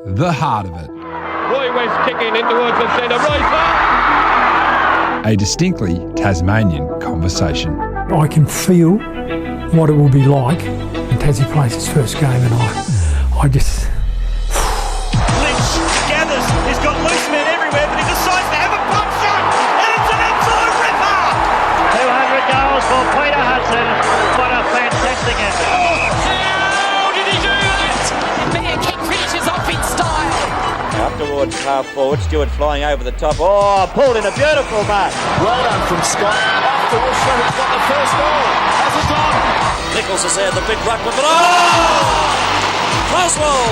the heart of it. Roy West kicking in towards the centre. Royce Hart! A distinctly Tasmanian conversation. I can feel what it will be like when Tassie plays its first game, and I just... Lynch gathers, he's got loose men everywhere, but he decides to have a pump shot, and it's an absolute ripper! 200 goals for Peter Hudson. What a fantastic effort. How did he do that? Bear kick finishes off in style. Up towards half forward, Stewart flying over the top. Oh, pulled in a beautiful mark. Well done from Scott. After also has got the first goal. Has it done? Nichols has had the big ruck with it. Oh! Crosswell!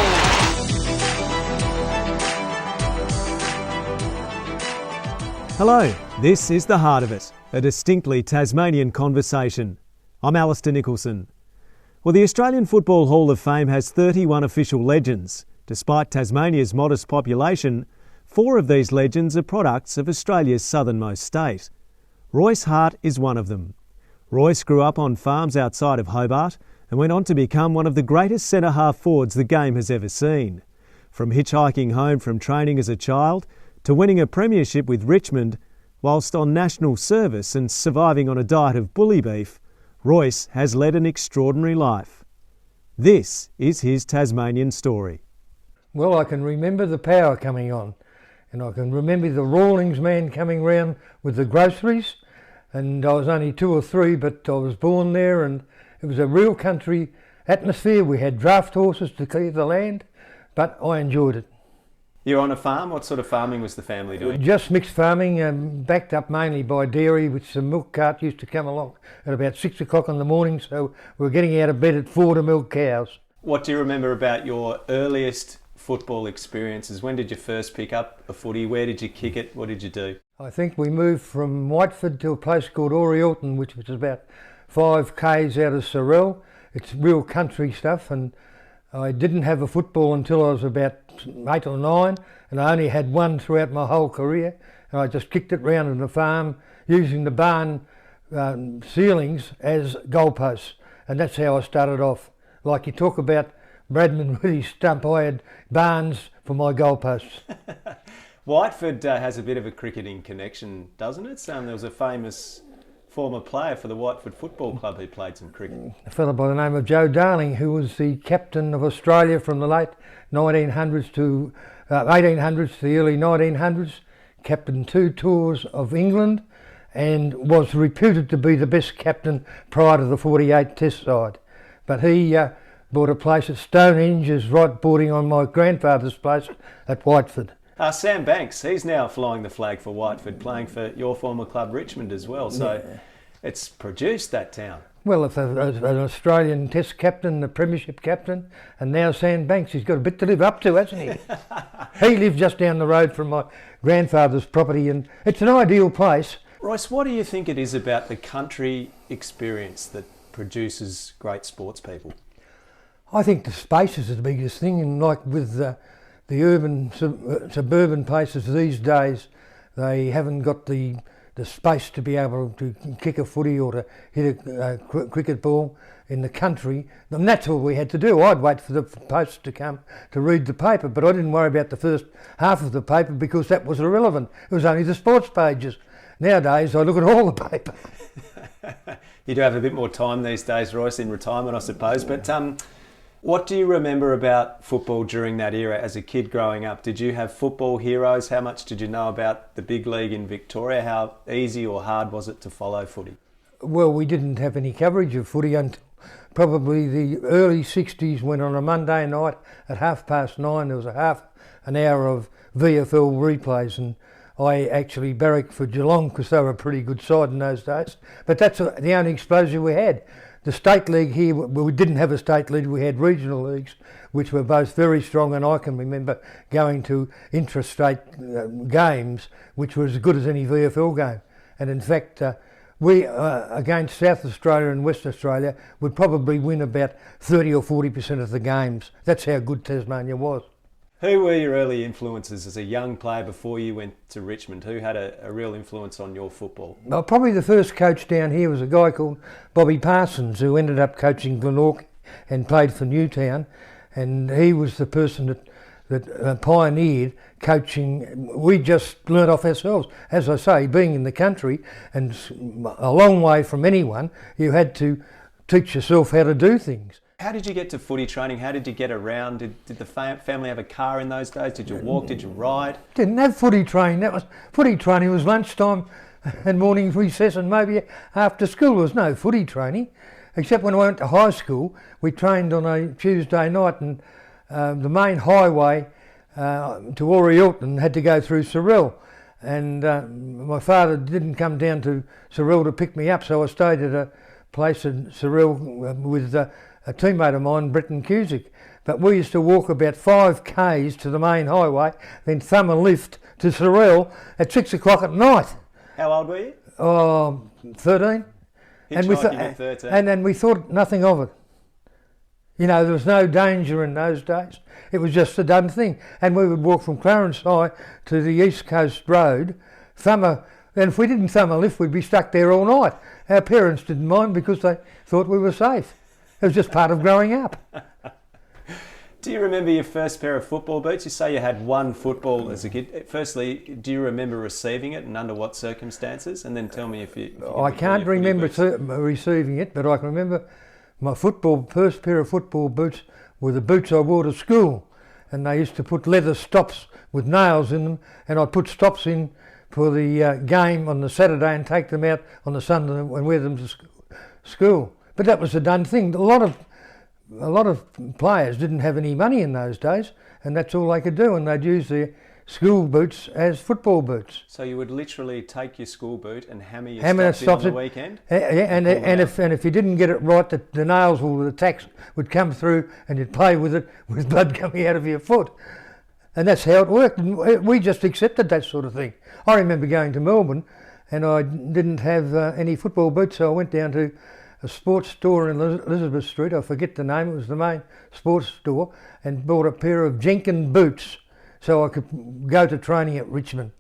Hello, this is The Heart of It, a distinctly Tasmanian conversation. I'm Alistair Nicholson. Well, the Australian Football Hall of Fame has 31 official legends. Despite Tasmania's modest population, 4 of these legends are products of Australia's southernmost state. Royce Hart is one of them. Royce grew up on farms outside of Hobart and went on to become one of the greatest centre-half forwards the game has ever seen. From hitchhiking home from training as a child to winning a premiership with Richmond, whilst on national service and surviving on a diet of bully beef, Royce has led an extraordinary life. This is his Tasmanian story. Well, I can remember the power coming on, and I can remember the Rawlings man coming round with the groceries, and I was only 2 or 3, but I was born there, and it was a real country atmosphere. We had draft horses to clear the land, but I enjoyed it. You're on a farm? What sort of farming was the family doing? Just mixed farming, backed up mainly by dairy, which the milk cart used to come along at about 6 o'clock in the morning, so we were getting out of bed at 4 to milk cows. What do you remember about your earliest football experiences? When did you first pick up a footy? Where did you kick it? What did you do? I think we moved from Whiteford to a place called Orileton, which was about 5 k's out of Sorrel. It's real country stuff, and I didn't have a football until I was about 8 or 9, and I only had one throughout my whole career, and I just kicked it round on the farm using the barn ceilings as goalposts, and that's how I started off. Like you talk about Bradman with his stump, I had barns for my goalposts. Whiteford has a bit of a cricketing connection, doesn't it? There was a famous former player for the Whiteford Football Club who played some cricket. A fellow by the name of Joe Darling, who was the captain of Australia from the late 1800s to the early 1900s, captained 2 tours of England, and was reputed to be the best captain prior to the 48 Test side. But he bought a place at Stonehenge, is right bordering on my grandfather's place at Whiteford. Sam Banks, he's now flying the flag for Whiteford, playing for your former club Richmond as well, so yeah. It's produced that town. Well, if an Australian Test captain, a premiership captain, and now Sam Banks, he's got a bit to live up to, hasn't he? He lived just down the road from my grandfather's property, and it's an ideal place. Royce, what do you think it is about the country experience that produces great sports people? I think the space is the biggest thing, and like with the urban suburban places these days, they haven't got the space to be able to kick a footy or to hit a cricket ball in the country. And that's all we had to do. I'd wait for the post to come to read the paper, but I didn't worry about the first half of the paper because that was irrelevant. It was only the sports pages. Nowadays I look at all the paper. You do have a bit more time these days, Royce, in retirement I suppose, but what do you remember about football during that era as a kid growing up? Did you have football heroes? How much did you know about the big league in Victoria? How easy or hard was it to follow footy? Well, we didn't have any coverage of footy until probably the early 60s, when on a Monday night at 9:30 there was a half an hour of VFL replays, and I actually barracked for Geelong because they were a pretty good side in those days. But that's the only exposure we had. The state league here, well, we didn't have a state league, we had regional leagues, which were both very strong, and I can remember going to intrastate games, which were as good as any VFL game. And in fact, we, against South Australia and West Australia, would probably win about 30 or 40% of the games. That's how good Tasmania was. Who were your early influences as a young player before you went to Richmond? Who had a real influence on your football? Well, probably the first coach down here was a guy called Bobby Parsons, who ended up coaching Glenorchy and played for Newtown. And he was the person that that pioneered coaching. We just learnt off ourselves. As I say, being in the country and a long way from anyone, you had to teach yourself how to do things. How did you get to footy training? How did you get around? Did the family have a car in those days? Did you walk? Did you ride? Didn't have footy training. Footy training was lunchtime and morning recess and maybe after school. There was no footy training, except when I went to high school. We trained on a Tuesday night, and the main highway to Orileton had to go through Sorell, and my father didn't come down to Sorell to pick me up, so I stayed at a place in Sorell with a teammate of mine, Bretton Cusick. But we used to walk about 5 k's to the main highway, then thumb a lift to Sorell at 6 o'clock at night. How old were you? 13. Hitchhiking at 13. And then we thought nothing of it. You know, there was no danger in those days. It was just a done thing. And we would walk from Clarence High to the East Coast Road, and if we didn't thumb a lift, we'd be stuck there all night. Our parents didn't mind because they thought we were safe. It was just part of growing up. Do you remember your first pair of football boots? You say you had one football as a kid. Firstly, do you remember receiving it and under what circumstances? And then tell me if you I can't remember receiving it, but I can remember my first pair of football boots were the boots I wore to school. And they used to put leather stops with nails in them, and I'd put stops in for the game on the Saturday and take them out on the Sunday and wear them to school. But that was a done thing. A lot of players didn't have any money in those days, and that's all they could do, and they'd use their school boots as football boots. So you would literally take your school boot and hammer your stops in on the weekend? And if you didn't get it right, the nails or the tacks would come through and you'd play with it with blood coming out of your foot. And that's how it worked. And we just accepted that sort of thing. I remember going to Melbourne and I didn't have any football boots, so I went down to a sports store in Elizabeth Street, I forget the name, it was the main sports store, and bought a pair of Jenkin boots so I could go to training at Richmond.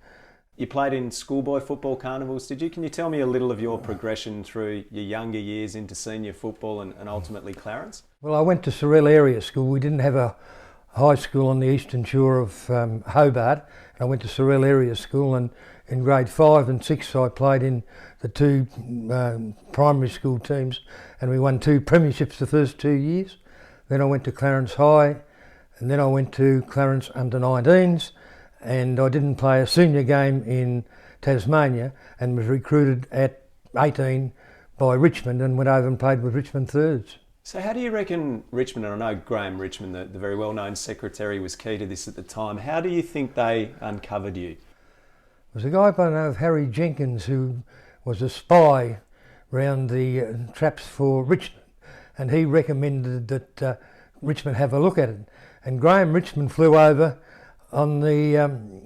You played in schoolboy football carnivals, did you? Can you tell me a little of your progression through your younger years into senior football and ultimately Clarence? Well, I went to Sorell Area School. We didn't have a high school on the eastern shore of Hobart. I went to Sorell Area School, and in grade 5 and 6 I played in the 2 primary school teams, and we won 2 premierships the first 2 years. Then I went to Clarence High, and then I went to Clarence under-19s, and I didn't play a senior game in Tasmania and was recruited at 18 by Richmond and went over and played with Richmond Thirds. So how do you reckon Richmond, and I know Graham Richmond, the very well-known secretary, was key to this at the time, how do you think they uncovered you? There was a guy by the name of Harry Jenkins who was a spy round the traps for Richmond, and he recommended that Richmond have a look at it. And Graham Richmond flew over on the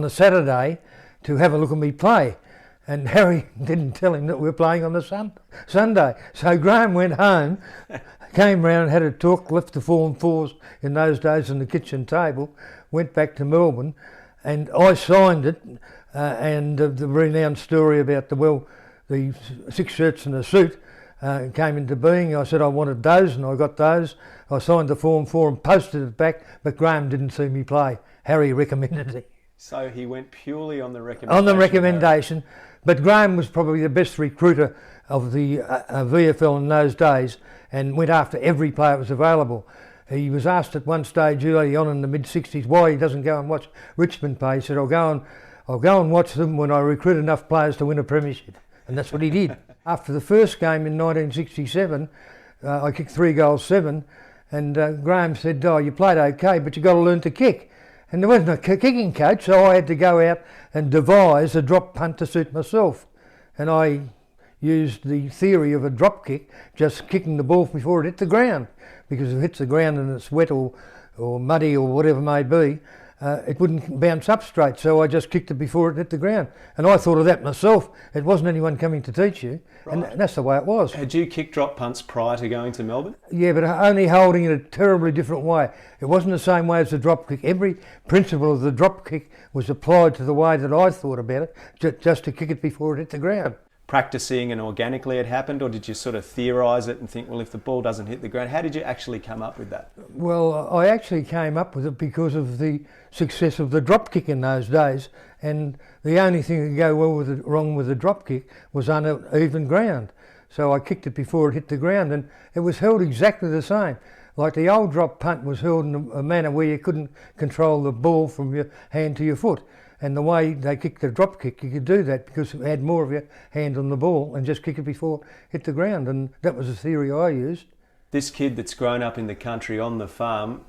Saturday to have a look at me play, and Harry didn't tell him that we were playing on the Sunday. So Graham went home, came round, had a talk, left the Form 4s in those days on the kitchen table, went back to Melbourne, and I signed it, and the renowned story about the 6 shirts and a suit came into being. I said I wanted those, and I got those. I signed the Form 4 and posted it back, but Graham didn't see me play. Harry recommended it. So he went purely on the recommendation? On the recommendation, but Graham was probably the best recruiter of the VFL in those days and went after every player that was available. He was asked at one stage early on in the mid-60s why he doesn't go and watch Richmond play. He said, I'll go and watch them when I recruit enough players to win a premiership. And that's what he did. After the first game in 1967, I kicked 3 goals, 7, and Graham said, oh, you played okay, but you've got to learn to kick. And there wasn't a kicking coach, so I had to go out and devise a drop punt to suit myself. And I used the theory of a drop kick, just kicking the ball before it hit the ground. Because if it hits the ground and it's wet or muddy or whatever it may be, it wouldn't bounce up straight, so I just kicked it before it hit the ground. And I thought of that myself. It wasn't anyone coming to teach you, right. And that's the way it was. Had you kicked drop punts prior to going to Melbourne? Yeah, but only holding it a terribly different way. It wasn't the same way as the drop kick. Every principle of the drop kick was applied to the way that I thought about it, just to kick it before it hit the ground. practicing and organically it happened, or did you sort of theorise it and think, well, if the ball doesn't hit the ground, how did you actually come up with that? Well, I actually came up with it because of the success of the drop kick in those days, and the only thing that could go wrong with the drop kick was uneven ground. So I kicked it before it hit the ground, and it was held exactly the same. Like the old drop punt was held in a manner where you couldn't control the ball from your hand to your foot. And the way they kicked the drop kick, you could do that because it had more of your hand on the ball and just kick it before it hit the ground. And that was the theory I used. This kid that's grown up in the country on the farm,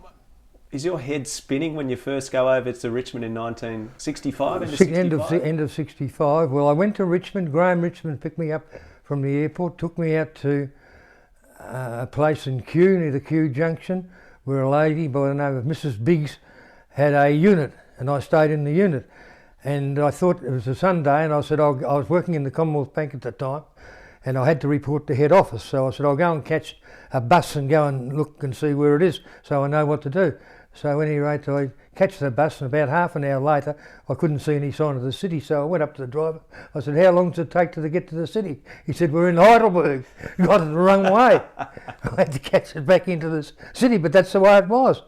is your head spinning when you first go over to Richmond in 1965? End of 65. Well, I went to Richmond. Graham Richmond picked me up from the airport, took me out to a place in Kew, near the Kew Junction, where a lady by the name of Mrs. Biggs had a unit, and I stayed in the unit. And I thought it was a Sunday, and I said I was working in the Commonwealth Bank at the time, and I had to report to head office. So I said I'll go and catch a bus and go and look and see where it is, so I know what to do. So at any rate, I catch the bus, and about half an hour later, I couldn't see any sign of the city. So I went up to the driver. I said, "How long does it take to get to the city?" He said, "We're in Heidelberg." Got it the wrong way. I had to catch it back into the city, but that's the way it was.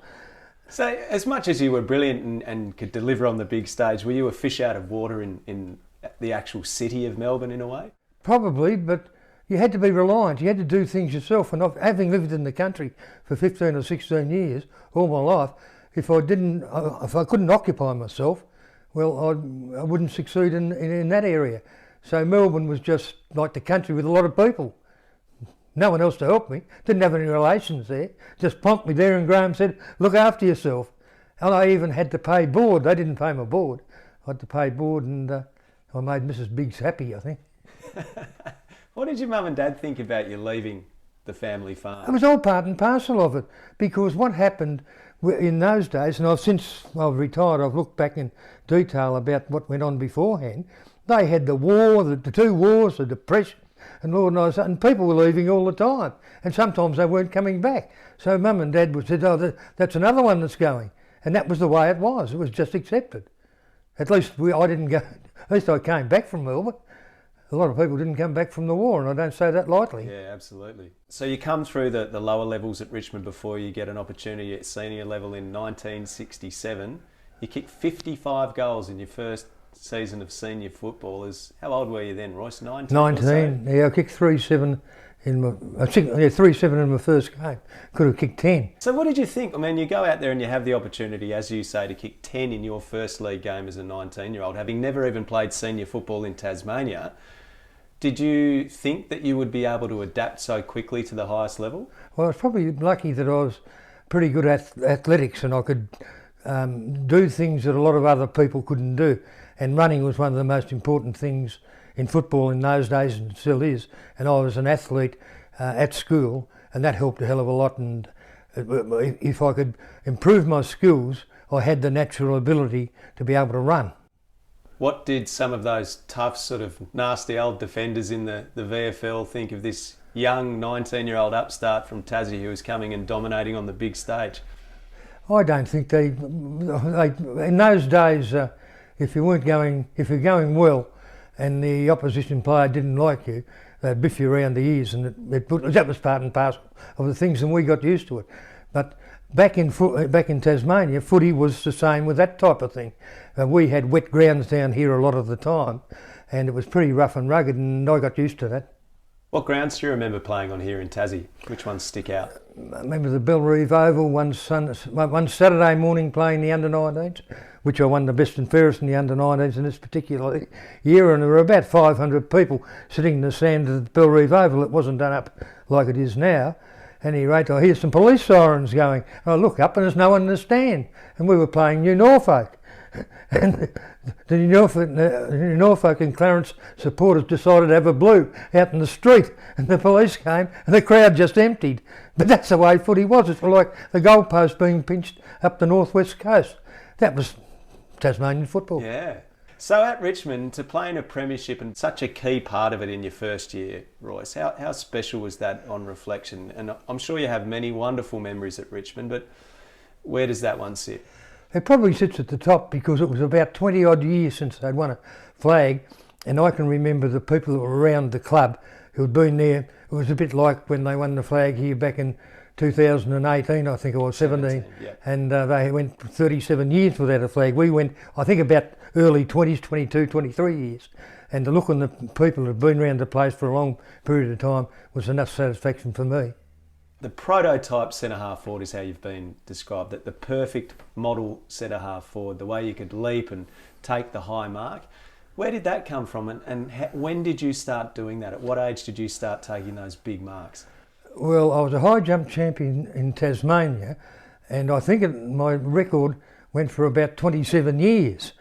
So, as much as you were brilliant and could deliver on the big stage, were you a fish out of water in the actual city of Melbourne in a way? Probably, but you had to be reliant. You had to do things yourself. And having lived in the country for 15 or 16 years, all my life, if I couldn't occupy myself, well, I wouldn't succeed in that area. So Melbourne was just like the country with a lot of people. No one else to help me. Didn't have any relations there. Just plonked me there, and Graham said, "Look after yourself." And I even had to pay board. They didn't pay my board. I had to pay board, and I made Mrs. Biggs happy, I think. What did your mum and dad think about you leaving the family farm? It was all part and parcel of it, because what happened in those days, and since I've retired, I've looked back in detail about what went on beforehand. They had the war, the two wars, the Depression, and Lord knows, and people were leaving all the time, and sometimes they weren't coming back. So Mum and Dad would say, "Oh, that's another one that's going," and that was the way it was. It was just accepted. At least I didn't go. At least I came back from Melbourne. A lot of people didn't come back from the war, and I don't say that lightly. Yeah, absolutely. So you come through the lower levels at Richmond before you get an opportunity at senior level in 1967. You kicked 55 goals in your first season of senior football. How old were you then, Royce? 19? 19. Yeah, I kicked 3-7 in my first game. Could have kicked 10. So what did you think? I mean, you go out there and you have the opportunity, as you say, to kick 10 in your first league game as a 19-year-old, having never even played senior football in Tasmania. Did you think that you would be able to adapt so quickly to the highest level? Well, I was probably lucky that I was pretty good at athletics, and I could do things that a lot of other people couldn't do. And running was one of the most important things in football in those days, and still is. And I was an athlete at school, and that helped a hell of a lot. And if I could improve my skills, I had the natural ability to be able to run. What did some of those tough, sort of nasty old defenders in the VFL think of this young 19-year-old upstart from Tassie who was coming and dominating on the big stage? I don't think they in those days, if you're going well and the opposition player didn't like you, they'd biff you around the ears, and that was part and parcel of the things, and we got used to it. But back in Tasmania, footy was the same with that type of thing. We had wet grounds down here a lot of the time, and it was pretty rough and rugged, and I got used to that. What grounds do you remember playing on here in Tassie? Which ones stick out? I remember the Belrive Oval one Saturday morning playing the under-19s, which I won the best and fairest in the under-19s in this particular year, and there were about 500 people sitting in the sand at the Belrive Oval. It wasn't done up like it is now. At any rate, I hear some police sirens going, and I look up and there's no one in the stand, and we were playing New Norfolk. And the New Norfolk and Clarence supporters decided to have a blue out in the street, and the police came and the crowd just emptied. But that's the way footy was. It's like the goalpost being pinched up the northwest coast. That was Tasmanian football. Yeah. So at Richmond, to play in a premiership and such a key part of it in your first year, Royce, how special was that on reflection? And I'm sure you have many wonderful memories at Richmond, but where does that one sit? It probably sits at the top because it was about 20 odd years since they'd won a flag, And I can remember the people that were around the club who had been there. It was a bit like when they won the flag here back in 2018, I think, or 17. Yeah. And they went 37 years without a flag. We went, I think, about early 20s, 22, 23 years. And the look on the people who had been around the place for a long period of time was enough satisfaction for me. The prototype centre-half forward is how you've been described, that the perfect model centre-half forward, the way you could leap and take the high mark. Where did that come from, and when did you start doing that? At what age did you start taking those big marks? Well, I was a high jump champion in Tasmania, and I think my record went for about 27 years.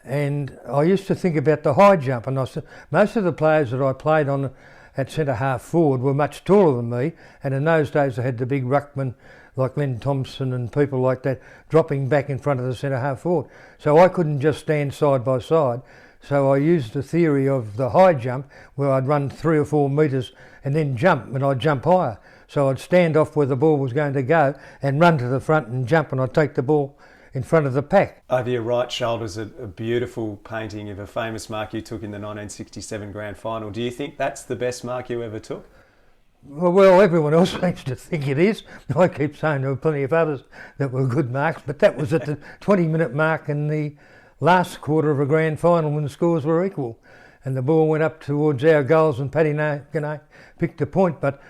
And I used to think about the high jump, and most of the players that I played on at centre half forward were much taller than me, and in those days I had the big ruckman like Len Thompson and people like that dropping back in front of the centre half forward. So I couldn't just stand side by side. So I used the theory of the high jump, where I'd run 3 or 4 metres and then jump, and I'd jump higher. So I'd stand off where the ball was going to go and run to the front and jump, and I'd take the ball in front of the pack. Over your right shoulder is a beautiful painting of a famous mark you took in the 1967 Grand Final. Do you think that's the best mark you ever took? Well, everyone else seems to think it is. I keep saying there were plenty of others that were good marks, but that was at the 20-minute mark in the last quarter of a grand final when the scores were equal, and the ball went up towards our goals, and Paddy Naganay kicked a point, but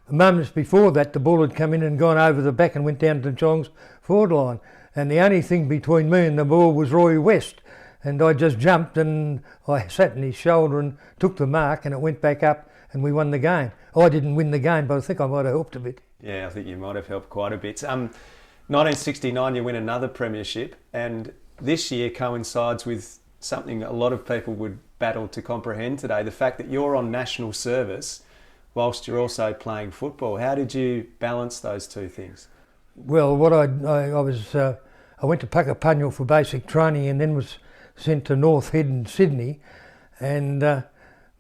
moments before that the ball had come in and gone over the back and went down to Geelong's forward line, and the only thing between me and the ball was Roy West, and I just jumped and I sat in his shoulder and took the mark, and it went back up and we won the game. I didn't win the game, but I think I might have helped a bit. Yeah, I think you might have helped quite a bit. 1969 you win another premiership, and this year coincides with something a lot of people would battle to comprehend today, the fact that you're on national service whilst you're also playing football. How did you balance those two things? Well, what I went to Puckapunyal for basic training and then was sent to North Head in Sydney, and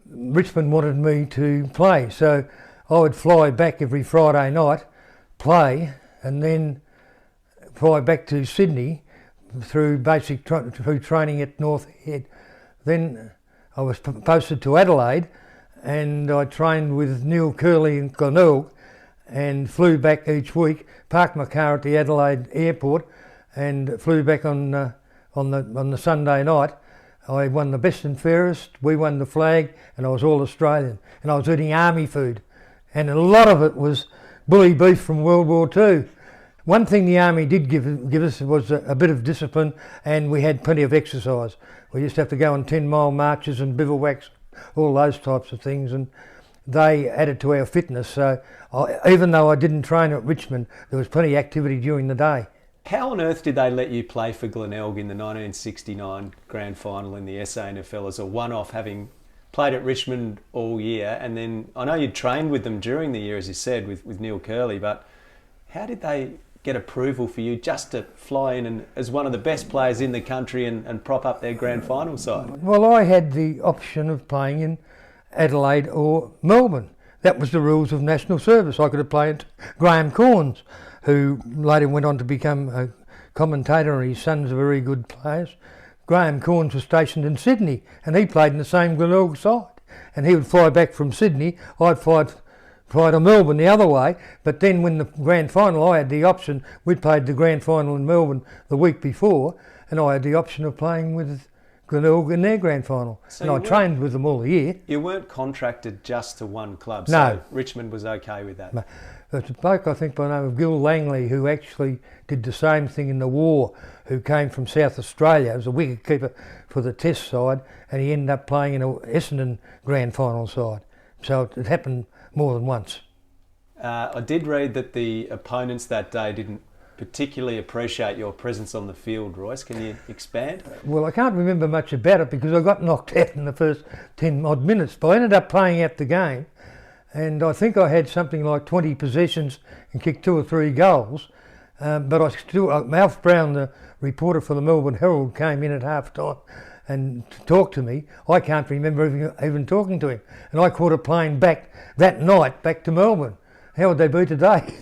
Richmond wanted me to play, so I would fly back every Friday night, play, and then fly back to Sydney through through training at North Head. Then I was posted to Adelaide, and I trained with Neil Curley in Glenelg and flew back each week, parked my car at the Adelaide airport and flew back on the Sunday night. I won the best and fairest, we won the flag, and I was all Australian, and I was eating army food, and a lot of it was bully beef from World War II. One thing the army did give us was a bit of discipline, and we had plenty of exercise. We used to have to go on 10-mile marches and bivouacs, all those types of things, and they added to our fitness. So even though I didn't train at Richmond, there was plenty of activity during the day. How on earth did they let you play for Glenelg in the 1969 Grand Final in the SANFL as a one-off, having played at Richmond all year? And then I know you'd trained with them during the year, as you said, with Neil Curley, but how did they get approval for you just to fly in and, as one of the best players in the country, and prop up their Grand Final side? Well, I had the option of playing in Adelaide or Melbourne. That was the rules of national service. I could have played Graham Corns, who later went on to become a commentator, and his sons are very good players. Graham Corns was stationed in Sydney, and he played in the same Glenelg side. And he would fly back from Sydney, I'd fly to Melbourne the other way, but then when the grand final, I had the option. We'd played the grand final in Melbourne the week before, and I had the option of playing with Glenelg in their grand final. So and I trained with them all year. You weren't contracted just to one club, no. So Richmond was okay with that? No. There's a bloke, I think, by the name of Gil Langley, who actually did the same thing in the war, who came from South Australia. He was a wicketkeeper for the Test side, and he ended up playing in a Essendon grand final side. So it happened more than once. I did read that the opponents that day didn't particularly appreciate your presence on the field, Royce. Can you expand? Well, I can't remember much about it because I got knocked out in the first 10 odd minutes, but I ended up playing out the game, and I think I had something like 20 possessions and kicked 2 or 3 goals, but I still, Alf Brown, the reporter for the Melbourne Herald, came in at half time and talked to me. I can't remember even talking to him, and I caught a plane back that night back to Melbourne. How would they be today?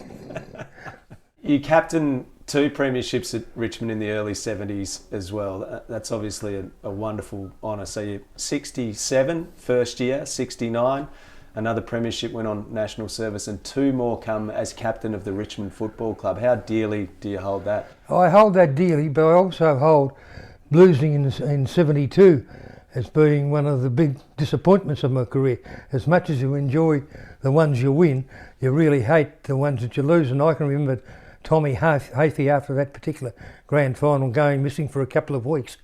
You captained 2 premierships at Richmond in the early 70s as well. That's obviously a wonderful honour. So you're 67, first year, 69. Another premiership went on national service, and 2 more come as captain of the Richmond Football Club. How dearly do you hold that? I hold that dearly, but I also hold losing in 72 as being one of the big disappointments of my career. As much as you enjoy the ones you win, you really hate the ones that you lose. And I can remember Tommy Hafey after that particular grand final going missing for a couple of weeks.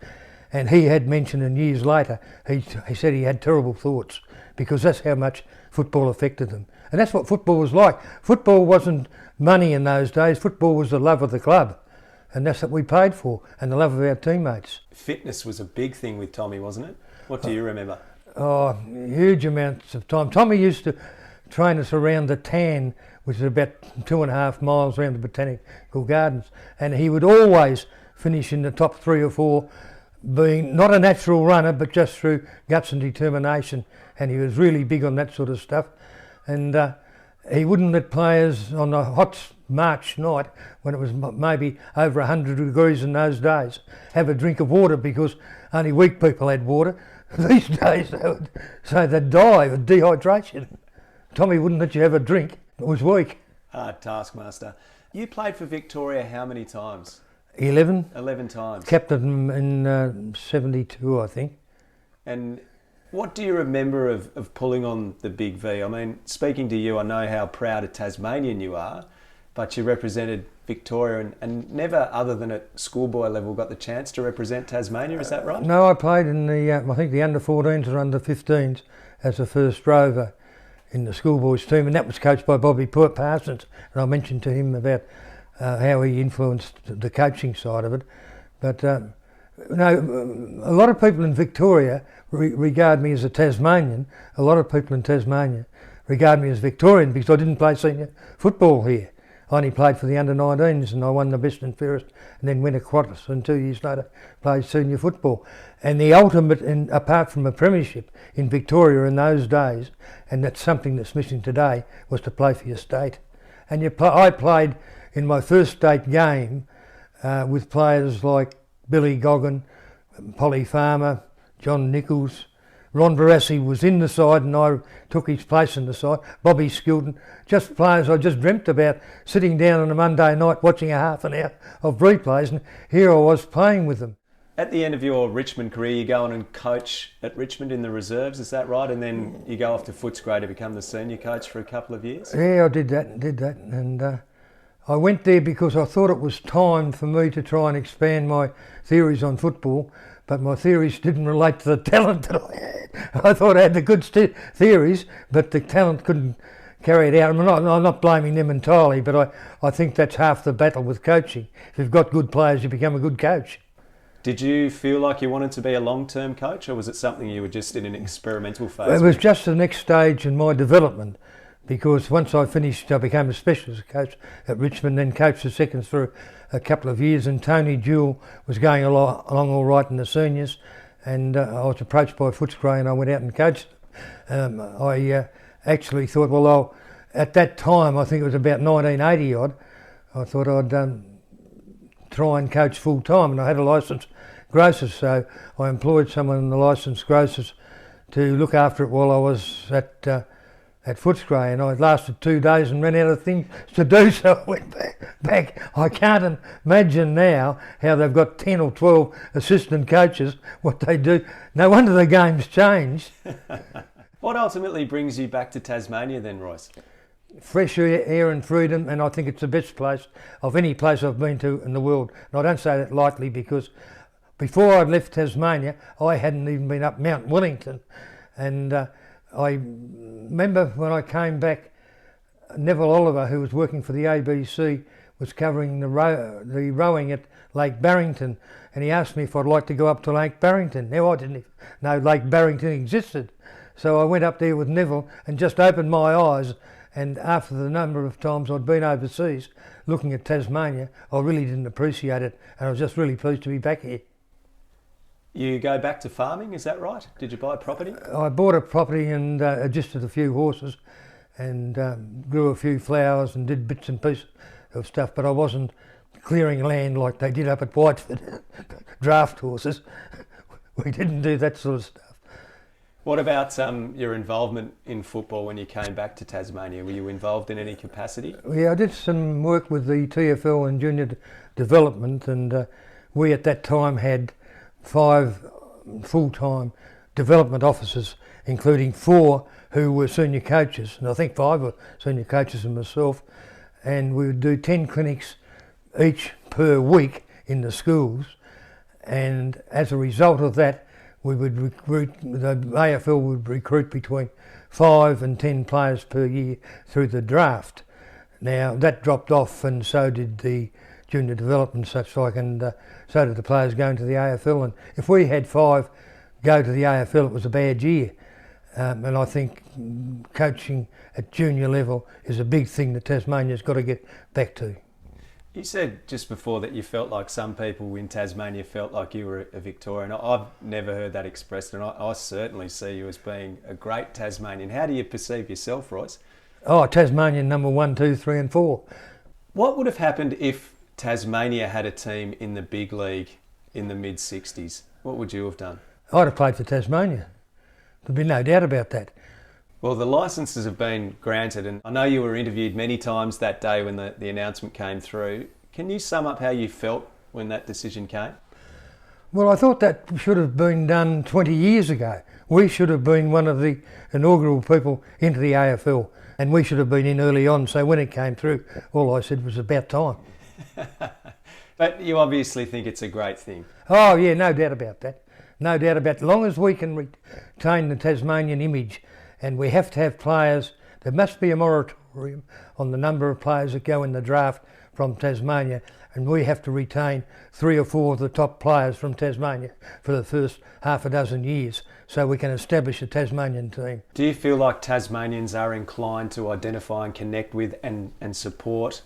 And he had mentioned, and years later, he said he had terrible thoughts because that's how much football affected them. And that's what football was like. Football wasn't money in those days. Football was the love of the club. And that's what we paid for, and the love of our teammates. Fitness was a big thing with Tommy, wasn't it? What do you remember? Oh, huge amounts of time. Tommy used to train us around the Tan, which is about 2.5 miles around the Botanical Gardens, and he would always finish in the top 3 or 4, being not a natural runner, but just through guts and determination, and he was really big on that sort of stuff. And he wouldn't let players on a hot March night, when it was maybe over 100 degrees in those days, have a drink of water because only weak people had water. These days they would say they'd die of dehydration. Tommy wouldn't let you have a drink. It was weak. Taskmaster. You played for Victoria how many times? 11. 11 times. Captain in 72, I think. And what do you remember of pulling on the Big V? I mean, speaking to you, I know how proud a Tasmanian you are, but you represented Victoria and never, other than at schoolboy level, got the chance to represent Tasmania, is that right? No, I played in the, I think the under-14s or under-15s as a first rover in the schoolboys team, and that was coached by Bobby Parsons, and I mentioned to him about how he influenced the coaching side of it. But no, a lot of people in Victoria regard me as a Tasmanian. A lot of people in Tasmania regard me as Victorian because I didn't play senior football here. I only played for the under-19s and I won the best and fairest and then went across, and 2 years later played senior football. And the ultimate, apart from a premiership in Victoria in those days, and that's something that's missing today, was to play for your state. And I played in my first state game with players like Billy Goggin, Polly Farmer, John Nichols. Ron Barassi was in the side and I took his place in the side. Bobby Skilton, just players I just dreamt about, sitting down on a Monday night watching a half an hour of replays, and here I was playing with them. At the end of your Richmond career, you go on and coach at Richmond in the reserves, is that right? And then you go off to Footscray to become the senior coach for a couple of years? Yeah, I did that. And I went there because I thought it was time for me to try and expand my theories on football, but my theories didn't relate to the talent that I had. I thought I had the good theories, but the talent couldn't carry it out. I'm not blaming them entirely, but I think that's half the battle with coaching. If you've got good players, you become a good coach. Did you feel like you wanted to be a long-term coach, or was it something you were just in an experimental phase? It was just the next stage in my development, because once I finished, I became a specialist coach at Richmond, then coached the seconds for a couple of years, and Tony Jewell was going along all right in the seniors, and I was approached by Footscray and I went out and coached them. I actually thought, well, at that time, I think it was about 1980 odd, I thought I'd try and coach full time, and I had a licensed grocers, so I employed someone in the licensed grocers to look after it while I was at Footscray, and I lasted 2 days and ran out of things to do, so I went back. I can't imagine now how they've got 10 or 12 assistant coaches, what they do. No wonder the game's changed. What ultimately brings you back to Tasmania then, Royce? Fresh air and freedom, and I think it's the best place of any place I've been to in the world. And I don't say that lightly, because before I left Tasmania, I hadn't even been up Mount Wellington. And I remember when I came back, Neville Oliver, who was working for the ABC, was covering the rowing at Lake Barrington, and he asked me if I'd like to go up to Lake Barrington. Now, I didn't know Lake Barrington existed, so I went up there with Neville and just opened my eyes. And after the number of times I'd been overseas looking at Tasmania, I really didn't appreciate it, and I was just really pleased to be back here. You go back to farming, is that right? Did you buy a property? I bought a property and adjusted a few horses and grew a few flowers and did bits and pieces of stuff, but I wasn't clearing land like they did up at Whiteford, draft horses. We didn't do that sort of stuff. What about your involvement in football when you came back to Tasmania? Were you involved in any capacity? Yeah, I did some work with the TFL and junior development, and we at that time had 5 full-time development officers, including 4 who were senior coaches, and I think 5 were senior coaches and myself, and we would do 10 clinics each per week in the schools, and as a result of that, we would recruit, the AFL would recruit between 5 and 10 players per year through the draft. Now that dropped off, and so did the junior development such like, and so did the players going to the AFL. And if we had 5 go to the AFL, it was a bad year. And I think coaching at junior level is a big thing that Tasmania's got to get back to. You said just before that you felt like some people in Tasmania felt like you were a Victorian. I've never heard that expressed, and I certainly see you as being a great Tasmanian. How do you perceive yourself, Royce? Oh, Tasmanian number 1, 2, 3 and 4. What would have happened if Tasmania had a team in the big league in the mid-60s? What would you have done? I'd have played for Tasmania. There'd be no doubt about that. Well, the licences have been granted, and I know you were interviewed many times that day when the announcement came through. Can you sum up how you felt when that decision came? Well, I thought that should have been done 20 years ago. We should have been one of the inaugural people into the AFL, and we should have been in early on, so when it came through, all I said was about time. But you obviously think it's a great thing. Oh yeah, no doubt about that. No doubt about it. As long as we can retain the Tasmanian image, and we have to have players, there must be a moratorium on the number of players that go in the draft from Tasmania, and we have to retain 3 or 4 of the top players from Tasmania for the first half a dozen years so we can establish a Tasmanian team. Do you feel like Tasmanians are inclined to identify and connect with and support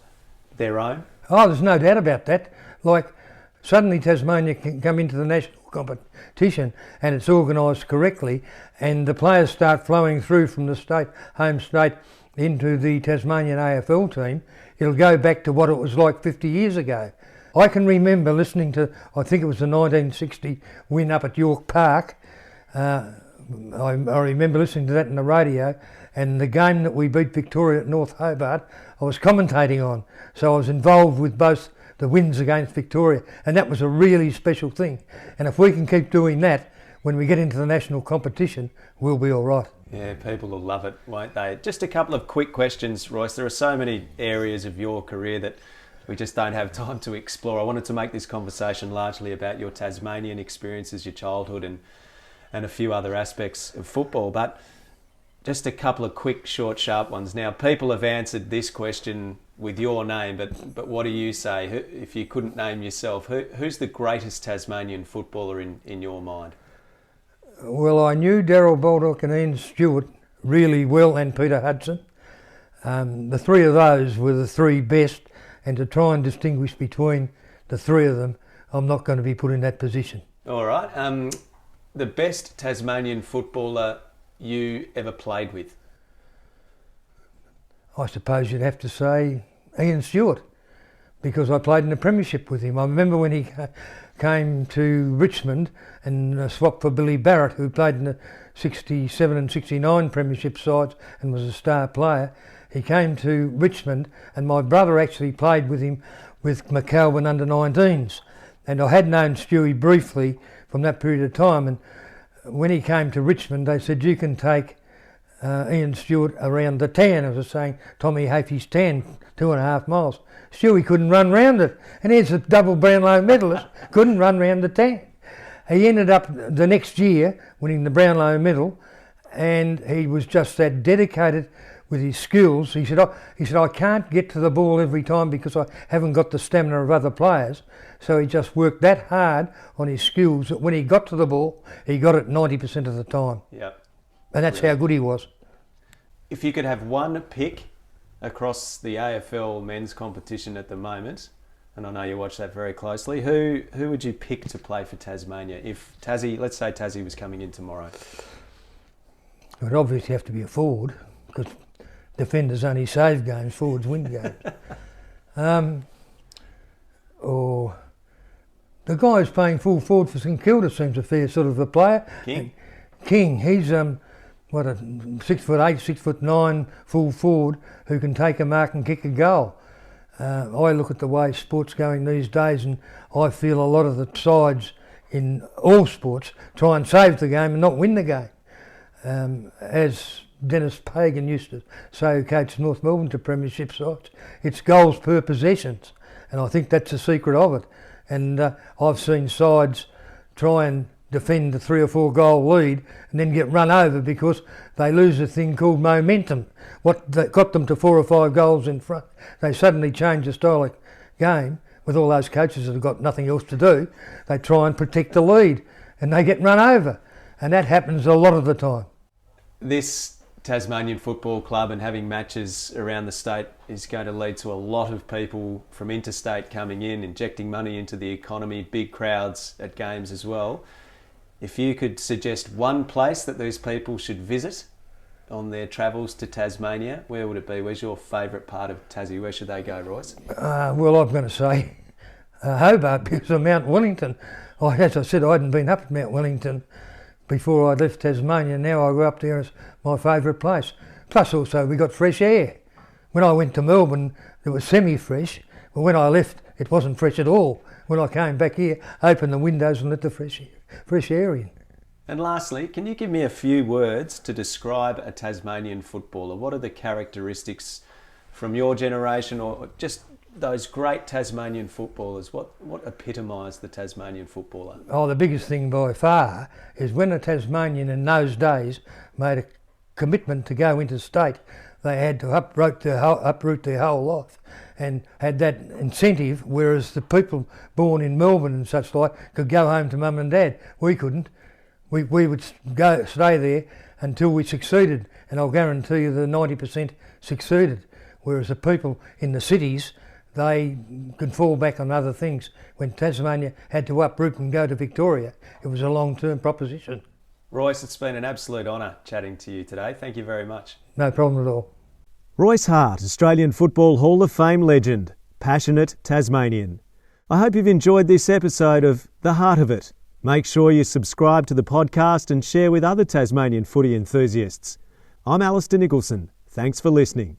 their own? Oh, there's no doubt about that. Like, suddenly Tasmania can come into the national competition and it's organised correctly, and the players start flowing through from the state, home state, into the Tasmanian AFL team. It'll go back to what it was like 50 years ago. I can remember listening to, I think it was the 1960 win up at York Park. I remember listening to that in the radio, and the game that we beat Victoria at North Hobart, I was commentating on. So I was involved with both the wins against Victoria, and that was a really special thing. And if we can keep doing that, when we get into the national competition, we'll be all right. Yeah, people will love it, won't they? Just a couple of quick questions, Royce. There are so many areas of your career that we just don't have time to explore. I wanted to make this conversation largely about your Tasmanian experiences, your childhood, and a few other aspects of football, but just a couple of quick, short, sharp ones. Now, people have answered this question with your name, but what do you say? If you couldn't name yourself, who's the greatest Tasmanian footballer in your mind? Well, I knew Darryl Baldock and Ian Stewart really well, and Peter Hudson. The 3 of those were the 3 best, and to try and distinguish between the 3 of them, I'm not going to be put in that position. All right. The best Tasmanian footballer you ever played with? I suppose you'd have to say Ian Stewart, because I played in the premiership with him. I remember when he came to Richmond and swapped for Billy Barrett, who played in the 67 and 69 premiership sides and was a star player. He came to Richmond, and my brother actually played with him with McAlvin under-19s. And I had known Stewie briefly from that period of time, and when he came to Richmond, they said, you can take Ian Stewart around the tan, as I was saying, Tommy Hafey's tan, 2.5 miles. Stewie couldn't run round it, and he's a double Brownlow medalist, couldn't run round the tan. He ended up the next year winning the Brownlow medal, and he was just that dedicated with his skills. He said, I can't get to the ball every time because I haven't got the stamina of other players. So he just worked that hard on his skills that when he got to the ball, he got it 90% of the time. Yep. And that's how good he was. If you could have one pick across the AFL men's competition at the moment, and I know you watch that very closely, who would you pick to play for Tasmania if Tassie, let's say Tassie was coming in tomorrow? It would obviously have to be a forward, because defenders only save games, forwards win games. The guy who's playing full forward for St Kilda seems a fair sort of a player. King, he's a 6'8", 6'9", full forward who can take a mark and kick a goal. I look at the way sport's going these days, and I feel a lot of the sides in all sports try and save the game and not win the game. As Dennis Pagan used to say, who coached North Melbourne to premiership sides, it's goals per possessions, and I think that's the secret of it. And I've seen sides try and defend the 3 or 4 goal lead and then get run over because they lose a thing called momentum. What got them to 4 or 5 goals in front, they suddenly change the style of game. With all those coaches that have got nothing else to do, they try and protect the lead and they get run over, and that happens a lot of the time. This Tasmanian Football Club and having matches around the state is going to lead to a lot of people from interstate coming in, injecting money into the economy, big crowds at games as well. If you could suggest one place that these people should visit on their travels to Tasmania, where would it be? Where's your favourite part of Tassie? Where should they go, Royce? Well, I'm going to say Hobart, because of Mount Wellington. As I said, I hadn't been up at Mount Wellington before I left Tasmania. Now I go up there as my favourite place. Plus also we got fresh air. When I went to Melbourne it was semi-fresh, but when I left it wasn't fresh at all. When I came back here, opened the windows and let the fresh air in. And lastly, can you give me a few words to describe a Tasmanian footballer? What are the characteristics from your generation, or just those great Tasmanian footballers? What epitomised the Tasmanian footballer? Oh, the biggest thing by far is when a Tasmanian in those days made a commitment to go interstate, they had to uproot their whole life and had that incentive, whereas the people born in Melbourne and such like could go home to mum and dad. We couldn't. We would stay there until we succeeded, and I'll guarantee you the 90% succeeded, whereas the people in the cities, they could fall back on other things. When Tasmania had to uproot and go to Victoria, it was a long-term proposition. Royce, it's been an absolute honour chatting to you today. Thank you very much. No problem at all. Royce Hart, Australian Football Hall of Fame legend, passionate Tasmanian. I hope you've enjoyed this episode of The Heart of It. Make sure you subscribe to the podcast and share with other Tasmanian footy enthusiasts. I'm Alistair Nicholson. Thanks for listening.